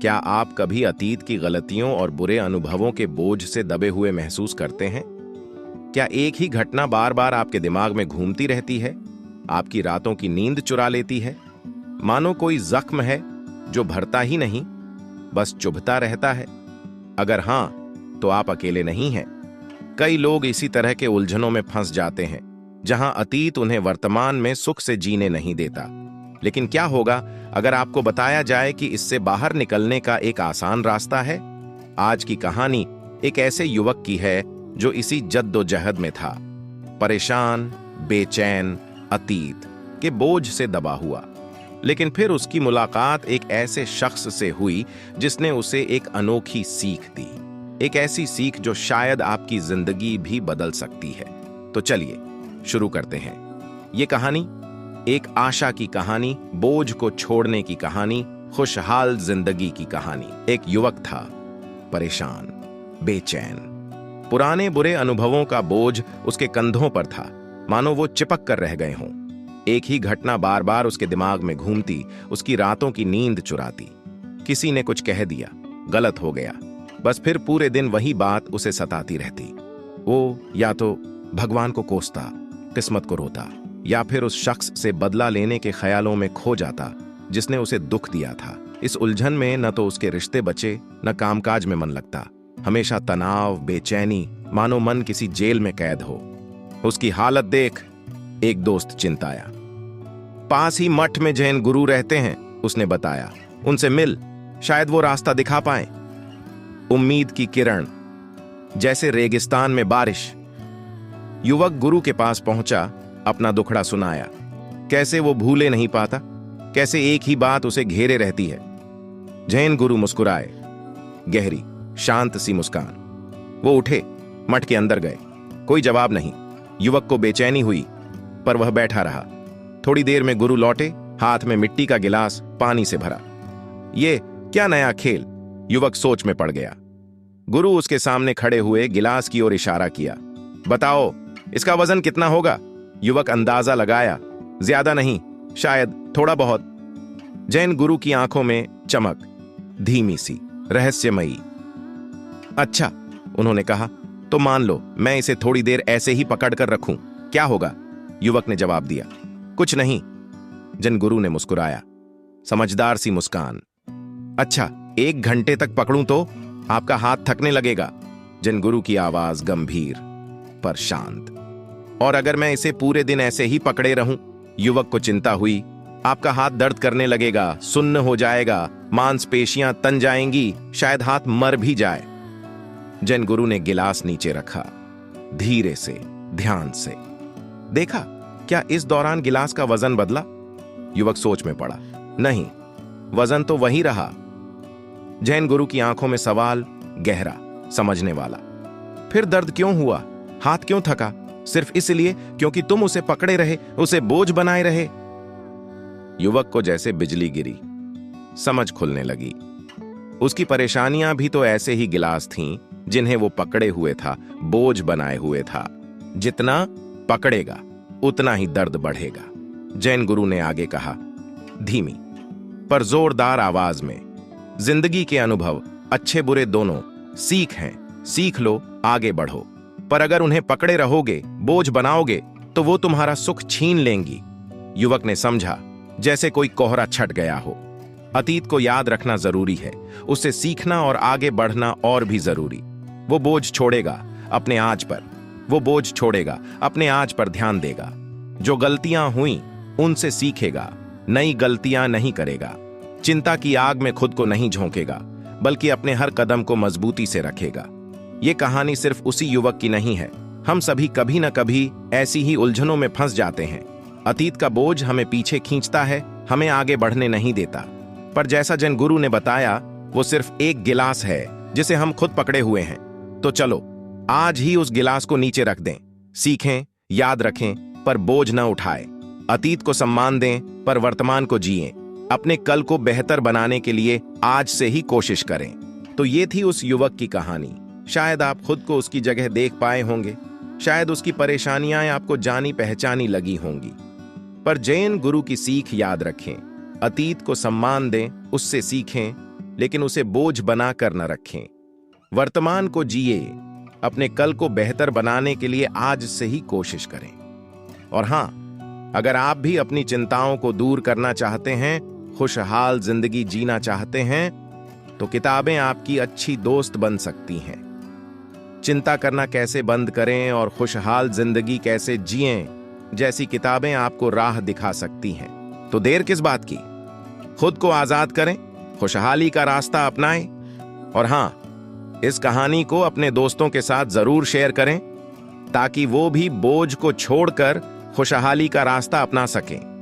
क्या आप कभी अतीत की गलतियों और बुरे अनुभवों के बोझ से दबे हुए महसूस करते हैं? क्या एक ही घटना बार बार आपके दिमाग में घूमती रहती है, आपकी रातों की नींद चुरा लेती है? मानो कोई जख्म है जो भरता ही नहीं, बस चुभता रहता है। अगर हां, तो आप अकेले नहीं हैं। कई लोग इसी तरह के उलझनों में फंस जाते हैं, जहां अतीत उन्हें वर्तमान में सुख से जीने नहीं देता। लेकिन क्या होगा अगर आपको बताया जाए कि इससे बाहर निकलने का एक आसान रास्ता है? आज की कहानी एक ऐसे युवक की है जो इसी जद्दोजहद में था, परेशान, बेचैन, अतीत के बोझ से दबा हुआ। लेकिन फिर उसकी मुलाकात एक ऐसे शख्स से हुई जिसने उसे एक अनोखी सीख दी, एक ऐसी सीख जो शायद आपकी जिंदगी भी बदल सकती है। तो चलिए शुरू करते हैं। ये कहानी एक आशा की कहानी, बोझ को छोड़ने की कहानी, खुशहाल जिंदगी की कहानी। एक युवक था, परेशान, बेचैन। पुराने बुरे अनुभवों का बोझ उसके कंधों पर था, मानो वो चिपक कर रह गए हों। एक ही घटना बार बार उसके दिमाग में घूमती, उसकी रातों की नींद चुराती। किसी ने कुछ कह दिया, गलत हो गया, बस फिर पूरे दिन वही बात उसे सताती रहती। वो या तो भगवान को कोसता, किस्मत को रोता, या फिर उस शख्स से बदला लेने के ख्यालों में खो जाता जिसने उसे दुख दिया था। इस उलझन में न तो उसके रिश्ते बचे, न कामकाज में मन लगता। हमेशा तनाव, बेचैनी, मानो मन किसी जेल में कैद हो। उसकी हालत देख एक दोस्त चिंताया। पास ही मठ में जैन गुरु रहते हैं, उसने बताया। उनसे मिल, शायद वो रास्ता दिखा पाए। उम्मीद की किरण, जैसे रेगिस्तान में बारिश। युवक गुरु के पास पहुंचा, अपना दुखड़ा सुनाया। कैसे वो भूले नहीं पाता, कैसे एक ही बात उसे घेरे रहती है। जैन गुरु मुस्कुराए, गहरी शांत सी मुस्कान। वो उठे, मठ के अंदर गए। कोई जवाब नहीं। युवक को बेचैनी हुई, पर वह बैठा रहा। थोड़ी देर में गुरु लौटे, हाथ में मिट्टी का गिलास पानी से भरा। ये क्या नया खेल? युवक सोच में पड़ गया। गुरु उसके सामने खड़े हुए, गिलास की ओर इशारा किया। बताओ, इसका वजन कितना होगा? युवक अंदाजा लगाया, ज्यादा नहीं, शायद थोड़ा बहुत। जैन गुरु की आंखों में चमक, धीमी सी, रहस्यमयी। अच्छा, उन्होंने कहा, तो मान लो मैं इसे थोड़ी देर ऐसे ही पकड़ कर रखूं, क्या होगा? युवक ने जवाब दिया, कुछ नहीं। जैन गुरु ने मुस्कुराया, समझदार सी मुस्कान। अच्छा, 1 घंटे तक पकड़ूं तो? आपका हाथ थकने लगेगा। जैन गुरु की आवाज गंभीर पर शांत। और अगर मैं इसे पूरे दिन ऐसे ही पकड़े रहूं? युवक को चिंता हुई। आपका हाथ दर्द करने लगेगा, सुन्न हो जाएगा, मांसपेशियां तन जाएंगी, शायद हाथ मर भी जाए। जैन गुरु ने गिलास नीचे रखा, धीरे से, ध्यान से। देखा, क्या इस दौरान गिलास का वजन बदला? युवक सोच में पड़ा। नहीं, वजन तो वही रहा। जैन गुरु की आंखों में सवाल, गहरा, समझने वाला। फिर दर्द क्यों हुआ? हाथ क्यों थका? सिर्फ इसलिए क्योंकि तुम उसे पकड़े रहे, उसे बोझ बनाए रहे? युवक को जैसे बिजली गिरी, समझ खुलने लगी। उसकी परेशानियां भी तो ऐसे ही गिलास थीं, जिन्हें वो पकड़े हुए था, बोझ बनाए हुए था। जितना पकड़ेगा, उतना ही दर्द बढ़ेगा। जैन गुरु ने आगे कहा, धीमी पर जोरदार आवाज में, जिंदगी के अनुभव, अच्छे बुरे दोनों, सीख हैं, सीख लो, आगे बढ़ो। पर अगर उन्हें पकड़े रहोगे, बोझ बनाओगे, तो वो तुम्हारा सुख छीन लेंगी। युवक ने समझा, जैसे कोई कोहरा छट गया हो। अतीत को याद रखना जरूरी है, उससे सीखना और आगे बढ़ना और भी जरूरी। वो बोझ छोड़ेगा अपने आज पर, वो बोझ छोड़ेगा अपने आज पर ध्यान देगा। जो गलतियां हुई उनसे सीखेगा, नई गलतियां नहीं करेगा। चिंता की आग में खुद को नहीं झोंकेगा, बल्कि अपने हर कदम को मजबूती से रखेगा। ये कहानी सिर्फ उसी युवक की नहीं है। हम सभी कभी न कभी ऐसी ही उलझनों में फंस जाते हैं। अतीत का बोझ हमें पीछे खींचता है, हमें आगे बढ़ने नहीं देता। पर जैसा जैन गुरु ने बताया, वो सिर्फ एक गिलास है जिसे हम खुद पकड़े हुए हैं। तो चलो आज ही उस गिलास को नीचे रख दें, सीखें, याद रखें, पर बोझ न उठाएं। अतीत को सम्मान दें, पर वर्तमान को जिएं। अपने कल को बेहतर बनाने के लिए आज से ही कोशिश करें। तो ये थी उस युवक की कहानी। शायद आप खुद को उसकी जगह देख पाए होंगे, शायद उसकी परेशानियां आपको जानी पहचानी लगी होंगी। पर जैन गुरु की सीख याद रखें, अतीत को सम्मान दें, उससे सीखें, लेकिन उसे बोझ बनाकर न रखें। वर्तमान को जिए, अपने कल को बेहतर बनाने के लिए आज से ही कोशिश करें। और हां, अगर आप भी अपनी चिंताओं को दूर करना चाहते हैं, खुशहाल जिंदगी जीना चाहते हैं, तो किताबें आपकी अच्छी दोस्त बन सकती हैं। चिंता करना कैसे बंद करें और खुशहाल जिंदगी कैसे जिएं जैसी किताबें आपको राह दिखा सकती हैं। तो देर किस बात की, खुद को आजाद करें, खुशहाली का रास्ता अपनाएं। और हां, इस कहानी को अपने दोस्तों के साथ जरूर शेयर करें ताकि वो भी बोझ को छोड़कर खुशहाली का रास्ता अपना सकें।